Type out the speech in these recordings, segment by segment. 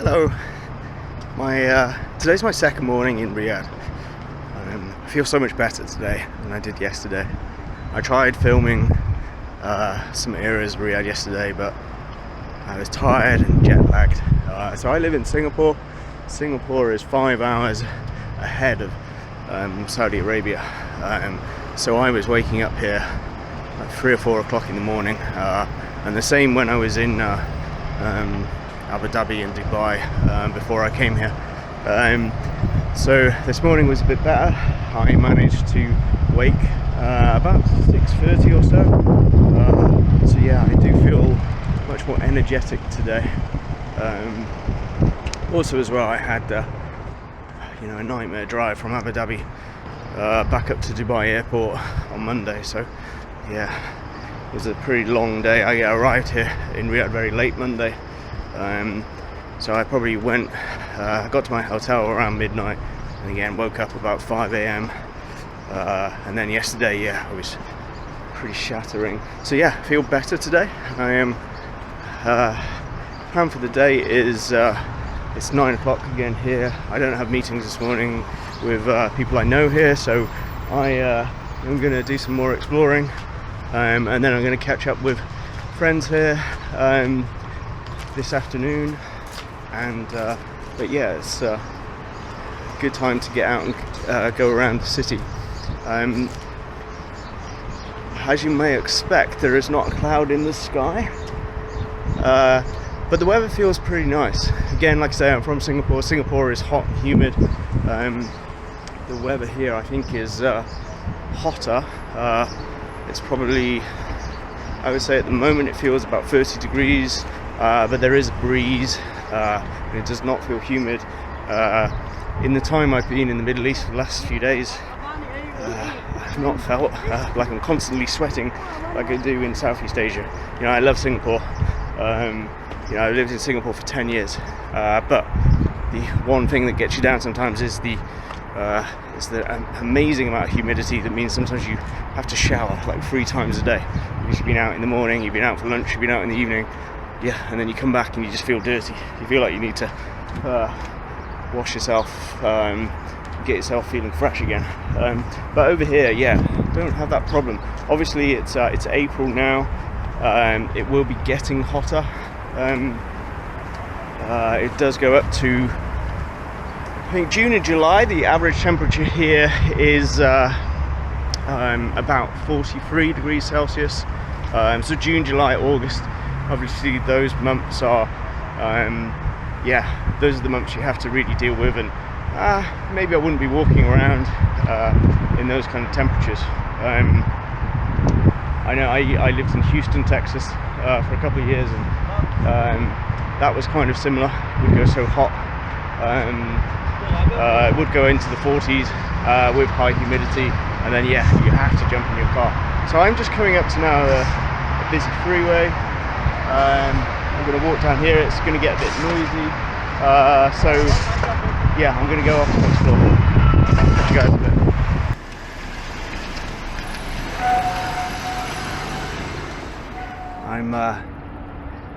Hello. Today's my second morning in Riyadh. I feel so much better today than I did yesterday. I tried filming some areas of Riyadh yesterday, but I was tired and jet lagged. So I live in Singapore. Singapore is 5 hours ahead of Saudi Arabia. So I was waking up here at 3 or 4 o'clock in the morning, and the same when I was in Abu Dhabi and Dubai before I came here. So this morning was a bit better. I managed to wake about 6:30 or so. So yeah, I do feel much more energetic today. Also as well, I had a nightmare drive from Abu Dhabi back up to Dubai airport on Monday. So yeah, it was a pretty long day. I arrived here in Riyadh very late Monday. So I probably got to my hotel around midnight, and again woke up about 5 a.m. And then yesterday, I was pretty shattering. So yeah, I feel better today. I am plan for the day is it's 9 o'clock again here. I don't have meetings this morning with people I know here, so I'm going to do some more exploring, and then I'm going to catch up with friends here this afternoon. And but yeah, it's a good time to get out and go around the city. As you may expect, there is not a cloud in the sky, but the weather feels pretty nice. Again, like I say, I'm from Singapore. Singapore is hot and humid. The weather here, I think, is hotter. It's probably, I would say at the moment it feels about 30 degrees, but there is a breeze. And it does not feel humid. In the time I've been in the Middle East for the last few days, I've not felt like I'm constantly sweating like I do in Southeast Asia. I love Singapore. I lived in Singapore for 10 years. But the one thing that gets you down sometimes is the amazing amount of humidity. That means sometimes you have to shower like 3 times a day. You've been out in the morning, you've been out for lunch, you've been out in the evening. Yeah, and then you come back and you just feel dirty. You feel like you need to wash yourself, get yourself feeling fresh again. But over here, don't have that problem. Obviously, it's April now. It will be getting hotter. It does go up to, I think, June and July. The average temperature here is about 43 degrees Celsius. So June, July, August. Obviously those months are, those are the months you have to really deal with, and maybe I wouldn't be walking around in those kind of temperatures. I know I lived in Houston, Texas for a couple of years, and that was kind of similar. It would go so hot. It would go into the 40s with high humidity, and then you have to jump in your car. So I'm just coming up to now a busy freeway. I'm going to walk down here. It's going to get a bit noisy, so yeah, I'm going to go off to explore. I'll catch you guys a bit. I'm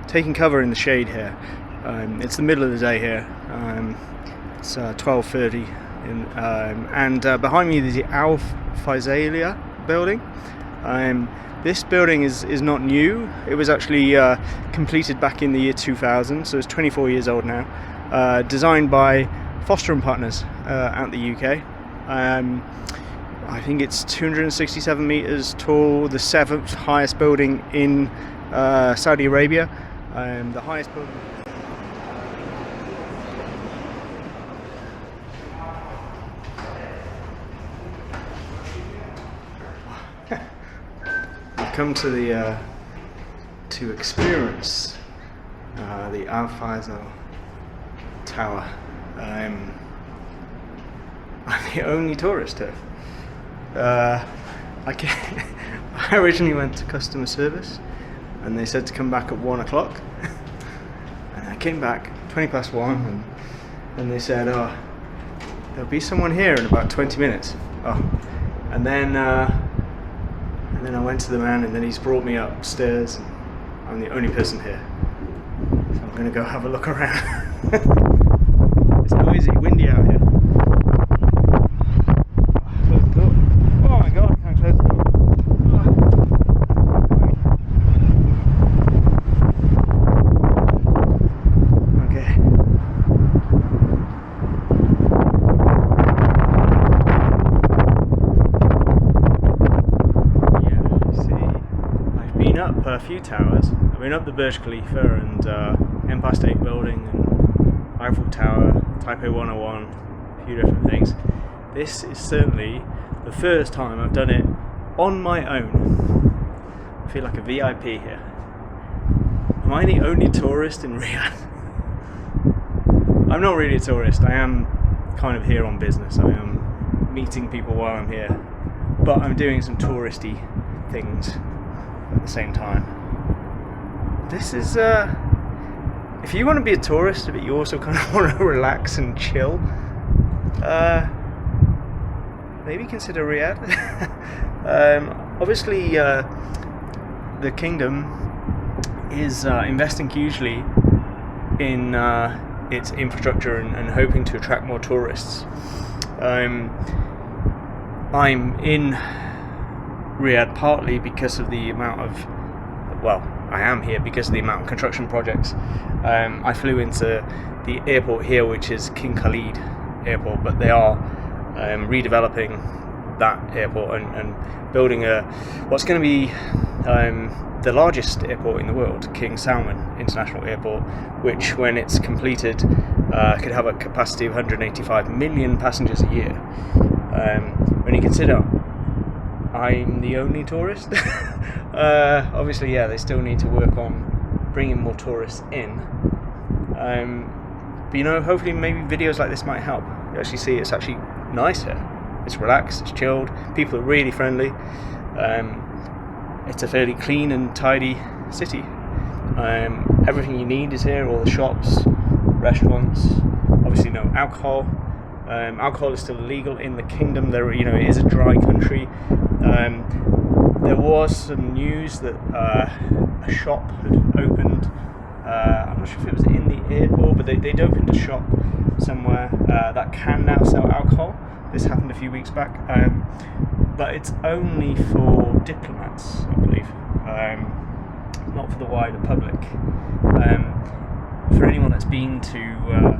taking cover in the shade here. It's the middle of the day here. It's 12:30, and behind me is the Al Faisaliah building. This building is not new. It was actually completed back in the year 2000, so it's 24 years old now. Designed by Foster & Partners out the UK. I think it's 267 meters tall, the 7th highest building in Saudi Arabia. The highest building. Come to the to experience the Al Faisaliah Tower. I'm the only tourist here. I originally went to customer service, and they said to come back at 1 o'clock. And I came back 1:20, and they said, "Oh, there'll be someone here in about 20 minutes." And then I went to the man, and then he's brought me upstairs, and I'm the only person here. So I'm going to go have a look around. It's noisy, windy out here. Close the door. Oh my god, I can't close the door. Okay. Yeah, see, I've been up a few towers. I've been up the Burj Khalifa and Empire State Building and Eiffel Tower, Taipei 101, a few different things. This is certainly the first time I've done it on my own. I feel like a VIP here. Am I the only tourist in Riyadh? I'm not really a tourist, I am kind of here on business. I am meeting people while I'm here, but I'm doing some touristy things at the same time. This is, if you want to be a tourist but you also kind of want to relax and chill, maybe consider Riyadh. Obviously, the kingdom is investing hugely in its infrastructure and hoping to attract more tourists. I'm in Riyadh partly because of the amount of, well, I am here because of the amount of construction projects. I flew into the airport here, which is King Khalid Airport, but they are redeveloping that airport and building what's going to be the largest airport in the world, King Salman International Airport, which when it's completed could have a capacity of 185 million passengers a year. When you consider I'm the only tourist, obviously, yeah, they still need to work on bringing more tourists in. But you know, hopefully maybe videos like this might help. You actually see it's actually nice here. It's relaxed, it's chilled, people are really friendly. It's a fairly clean and tidy city. Everything you need is here, all the shops, restaurants, obviously no alcohol. Alcohol is still illegal in the kingdom. There, you know, it is a dry country. There was some news that a shop had opened. I'm not sure if it was in the airport, but they'd opened a shop somewhere that can now sell alcohol. This happened a few weeks back, but it's only for diplomats, I believe, not for the wider public. For anyone that's been to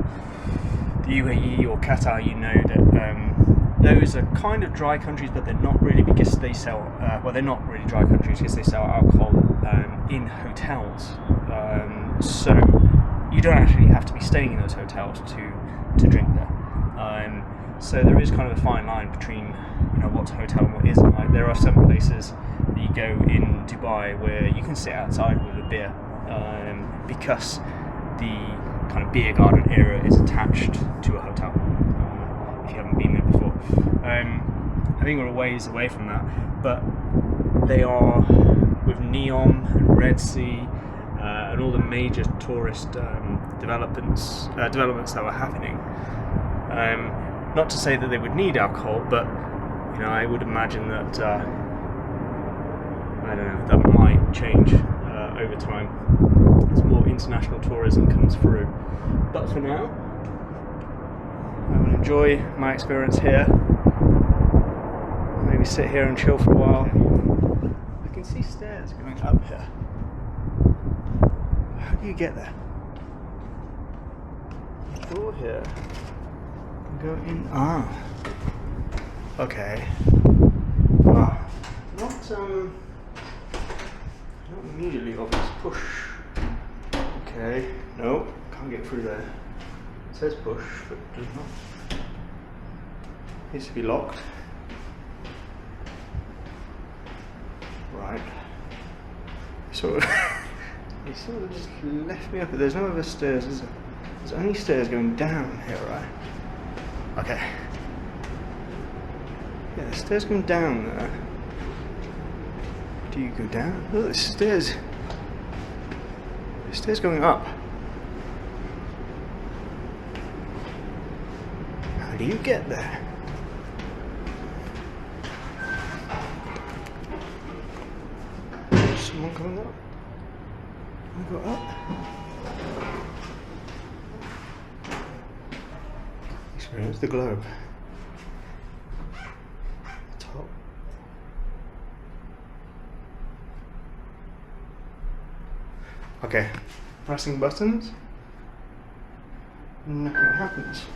the UAE or Qatar, you know that those are kind of dry countries, but they're not really, because they sell, well, they're not really dry countries because they sell alcohol in hotels. So you don't actually have to be staying in those hotels to drink there. So there is kind of a fine line between, you know, what's a hotel and what isn't. Like, there are some places that you go in Dubai where you can sit outside with a beer because the kind of beer garden area is attached to a hotel. If you haven't been there before, I think we're a ways away from that, but they are with Neom and Red Sea and all the major tourist developments that were happening. Not to say that they would need alcohol, but you know, I would imagine that I don't know, that might change over time as more international tourism comes through. But for now, I will enjoy my experience here. Maybe sit here and chill for a while. I can see stairs going up here. How do you get there? Door here. Go in. Ah. Okay. Ah. Not immediately obvious. Push. Okay. No, can't get through there. It says push, but it does not. Needs to be locked. Right. So you sort of just left me up. There's no other stairs, is there? There's only stairs going down here, right? Okay. Yeah, the stairs going down there. Do you go down? Look, there's stairs. There's stairs going up. How do you get there? Is someone coming up? Can I go up? Where's the globe? Top. Okay, pressing buttons, nothing happens.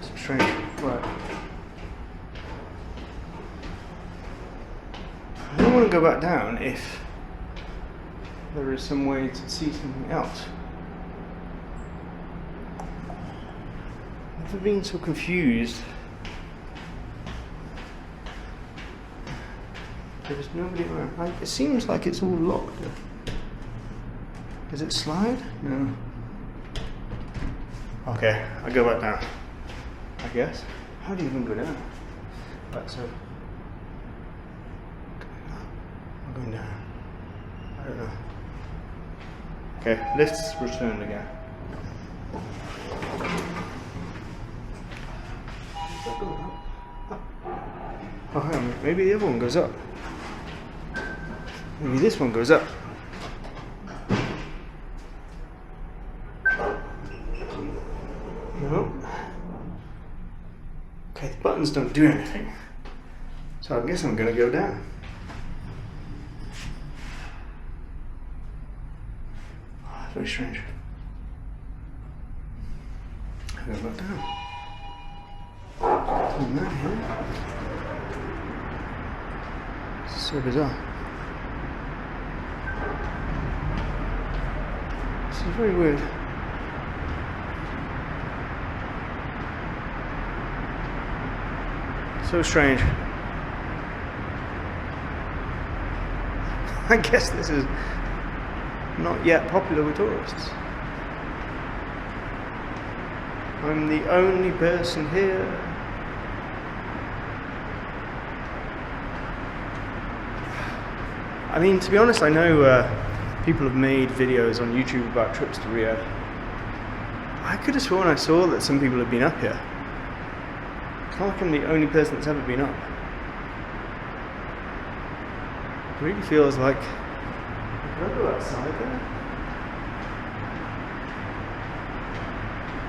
So strange. Right. I don't want to go back down if there is some way to see something else. I've never been so confused. There's nobody around. It seems like it's all locked. Does it slide? No. Okay, I go back down. I guess. How do you even go down? Right, so. I'm going down. I don't know. Okay, lift's returned again. Oh, hang on, maybe the other one goes up. Maybe this one goes up. No. Okay, the buttons don't do anything. So I guess I'm gonna go down. Oh, that's very strange. I go back down. Turn that here. It's so bizarre. This is very weird. So strange. I guess this is not yet popular with tourists. I'm the only person here. I mean, to be honest, I know people have made videos on YouTube about trips to Riyadh. I could have sworn I saw that some people have been up here. It's not like I'm the only person that's ever been up. It really feels like... Can I go outside there?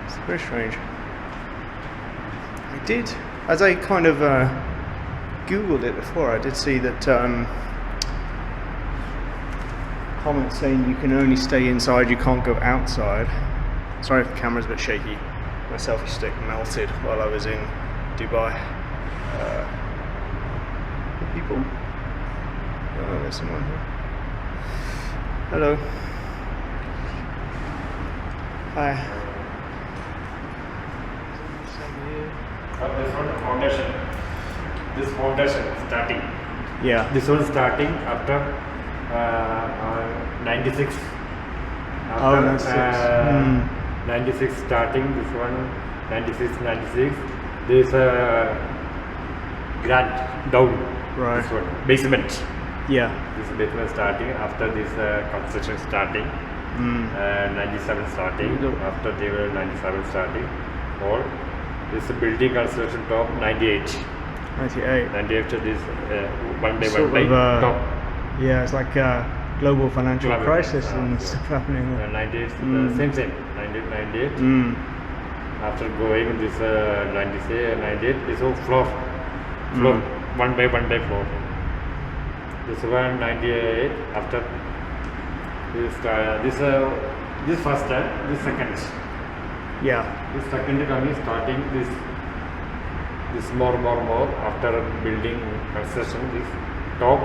It's very strange. I did, as I kind of Googled it before, I did see that comments saying you can only stay inside, you can't go outside. Sorry if the camera's a bit shaky. My selfie stick melted while I was in Dubai. People? Oh, there's someone here. Hello. Hi. This one foundation. This foundation starting. Yeah. This one starting after 96. After 96 starting. This one 96. This grand down. Right. This one basement. Yeah. This basement starting after this construction starting. 97 starting. After they were 97 starting. All. This building construction top 98. 98. 98 to this one by Sort one by of, top. Yeah, it's like a global financial crisis and stuff happening. 98, same. 98. After going this 98, this whole floor, one by floor. This one 98. After this first time, this second. Yeah. This second coming starting this more after building construction. This top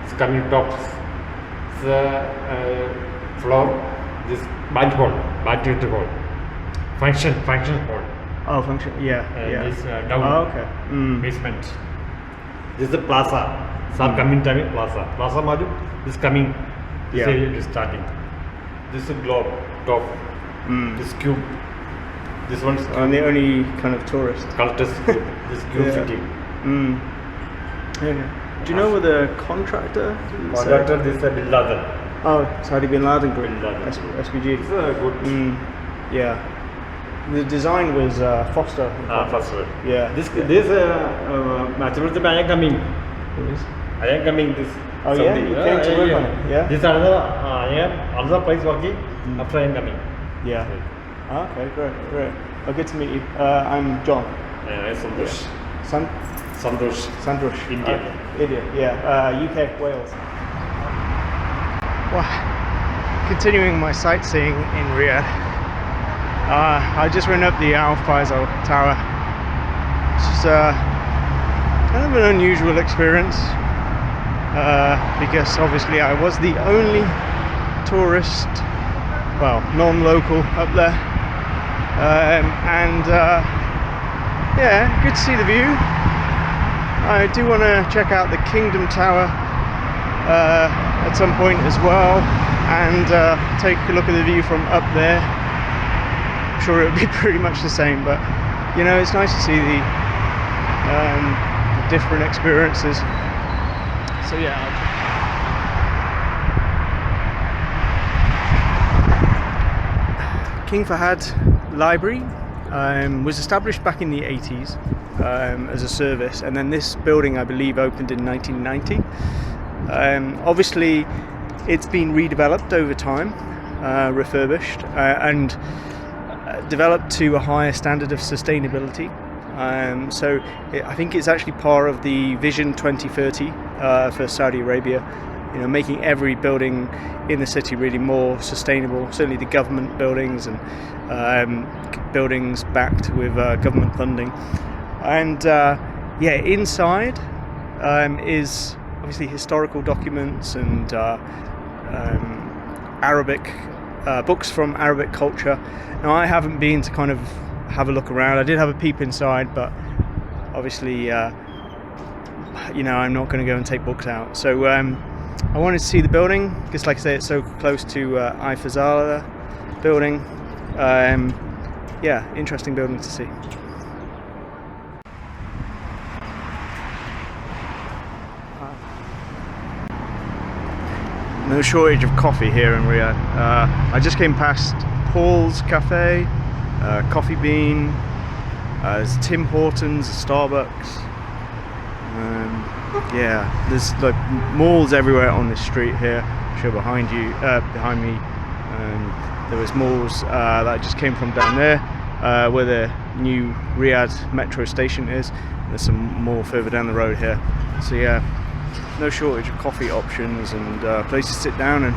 is coming tops. Floor. This banquet hall. Function hall. Oh, function. Yeah. Yeah. This down. Oh, okay. Basement. This is the plaza. Some coming time plaza. Plaza maju. This coming. This area is starting. This is globe top. This cube. This one's I'm the only kind of tourist. cultist cube. This cube fitting. Okay. Do you know where the contractor? Contractor this is Bin Laden. Oh, Saudi Bin Laden Group. Bin Laden. SBG. It's a good. Yeah. The design was Foster. First one. Yeah. This material I am coming. I am coming this. Oh yeah, you came to work on it. Yeah. This another I am another place working after I am coming. Yeah. Okay, great. Oh, good to meet you. I'm John. Santosh. Santosh. India. India, yeah. UK, Wales. Well, continuing my sightseeing in Riyadh. I just went up the Faisaliah Tower. It's just kind of an unusual experience because obviously I was the only tourist, well, non-local up there, and yeah, good to see the view. I do want to check out the Kingdom Tower at some point as well, and take a look at the view from up there. I'm sure it would be pretty much the same, but you know, it's nice to see the different experiences. So yeah, King Fahad Library was established back in the 80s as a service, and then this building I believe opened in 1990. Obviously it's been redeveloped over time, refurbished and developed to a higher standard of sustainability. So I think it's actually part of the Vision 2030 for Saudi Arabia, you know, making every building in the city really more sustainable, certainly the government buildings and buildings backed with government funding. And yeah, inside is obviously historical documents and Arabic books from Arabic culture. Now I haven't been to kind of have a look around. I did have a peep inside, but obviously you know, I'm not going to go and take books out. So I wanted to see the building because, like I say, it's so close to Faisaliah building. Yeah, interesting building to see. No shortage of coffee here in Riyadh. I just came past Paul's Cafe, Coffee Bean, there's Tim Hortons, Starbucks. Yeah, there's like malls everywhere on this street here. I'm sure behind me. There was malls that I just came from down there, where the new Riyadh Metro station is. There's some more further down the road here. So yeah, no shortage of coffee options and places to sit down and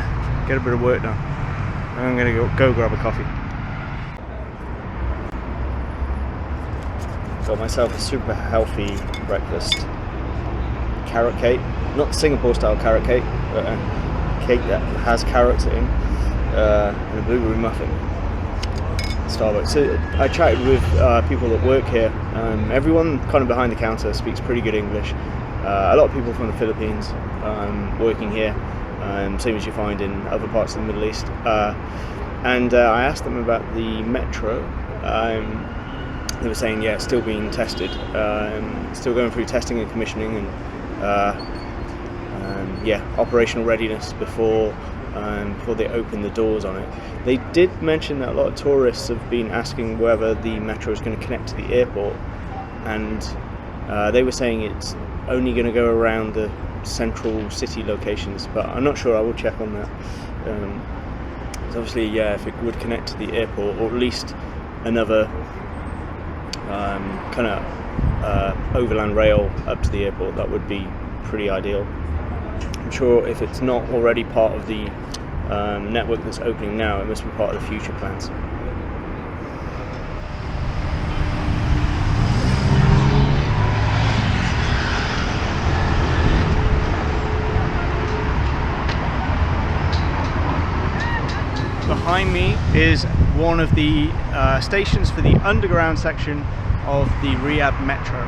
get a bit of work done. I'm gonna go grab a coffee. Got myself a super healthy breakfast. Carrot cake, not Singapore style carrot cake, but a cake that has carrots in, and a blueberry muffin. Starbucks. So I chatted with people that work here. Everyone kind of behind the counter speaks pretty good English. A lot of people from the Philippines working here, same as you find in other parts of the Middle East. And I asked them about the metro. They were saying, yeah, it's still being tested, still going through testing and commissioning, and yeah, operational readiness before they open the doors on it. They did mention that a lot of tourists have been asking whether the metro is going to connect to the airport, and they were saying it's only going to go around the central city locations, but I'm not sure. I will check on that. So obviously, yeah, if it would connect to the airport, or at least another kind of overland rail up to the airport, that would be pretty ideal. I'm sure if it's not already part of the network that's opening now, it must be part of the future plans. Behind me is one of the stations for the underground section of the Riyadh Metro.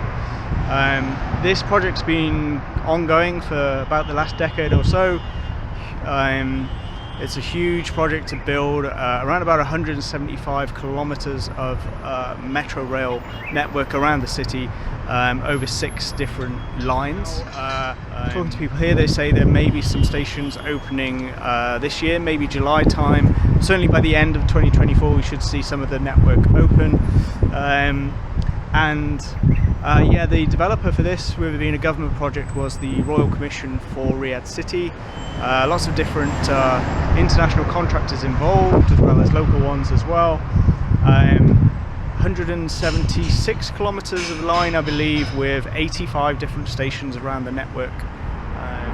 This project's been ongoing for about the last decade or so. It's a huge project to build around about 175 kilometers of metro rail network around the city, over 6 different lines. Talking to people here, they say there may be some stations opening this year, maybe July time. Certainly by the end of 2024 we should see some of the network open. And Yeah, the developer for this, with it being a government project, was the Royal Commission for Riyadh City. Lots of different international contractors involved, as well as local ones as well. 176 kilometers of line, I believe, with 85 different stations around the network.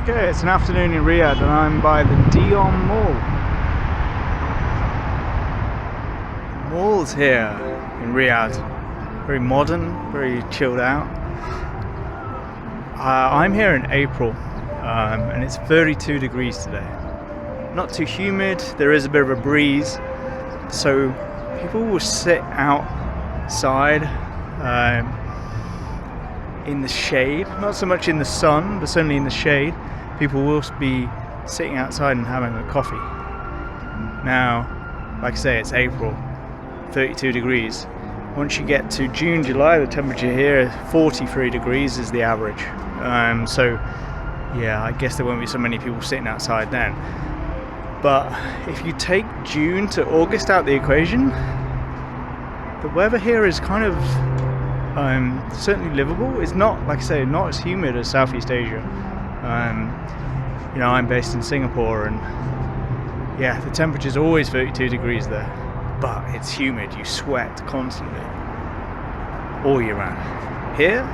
Okay, it's an afternoon in Riyadh and I'm by the Dion Mall. Malls here in Riyadh, very modern, very chilled out. I'm here in April and it's 32 degrees today. Not too humid, there is a bit of a breeze, so people will sit outside in the shade, not so much in the sun, but certainly in the shade. People will be sitting outside and having a coffee. Now, like I say, it's April, 32 degrees. Once you get to June, July, the temperature here, 43 degrees is the average. So, yeah, I guess there won't be so many people sitting outside then. But if you take June to August out the equation, the weather here is kind of certainly livable. It's not, like I say, not as humid as Southeast Asia. You know, I'm based in Singapore and yeah, the temperature's always 32 degrees there, but it's humid, you sweat constantly all year round. Here,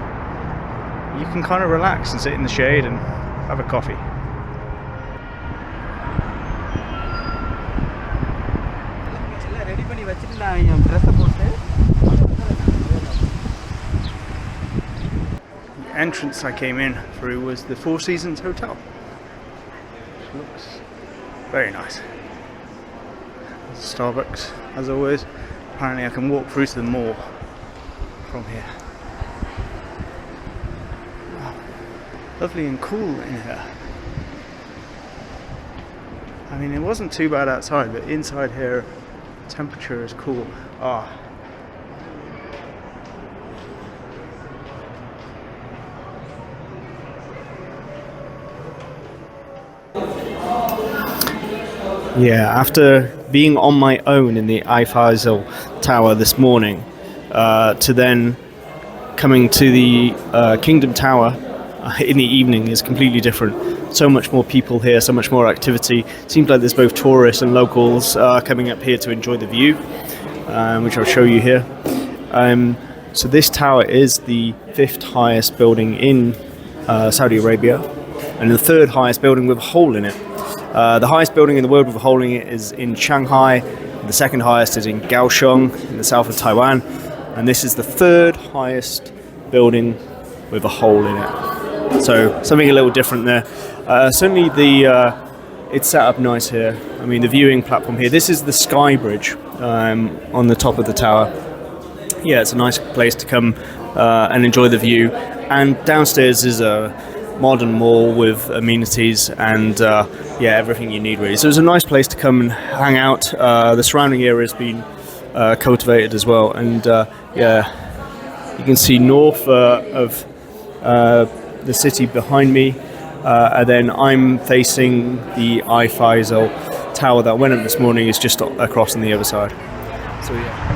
you can kind of relax and sit in the shade and have a coffee. The entrance I came in through was the Four Seasons Hotel. Which looks very nice. There's a Starbucks, as always. Apparently I can walk through to the mall from here. Wow. Lovely and cool in here. I mean, it wasn't too bad outside, but inside here, temperature is cool. Yeah, after being on my own in the Faisaliah Tower this morning, to then coming to the Kingdom Tower in the evening is completely different. So much more people here, so much more activity. Seems like there's both tourists and locals coming up here to enjoy the view, which I'll show you here. So this tower is the 5th highest building in Saudi Arabia and the 3rd highest building with a hole in it. The highest building in the world with a hole in it is in Shanghai. The 2nd highest is in Kaohsiung in the south of Taiwan. And this is the 3rd highest building with a hole in it. So something a little different there. Certainly it's set up nice here. I mean, the viewing platform here. This is the Sky Bridge on the top of the tower. Yeah, it's a nice place to come and enjoy the view. And downstairs is a modern mall with amenities and yeah, everything you need really. So it's a nice place to come and hang out. The surrounding area has been cultivated as well, and yeah, you can see north of the city behind me, and then I'm facing the Faisaliah Tower that went up this morning is just across on the other side. So yeah.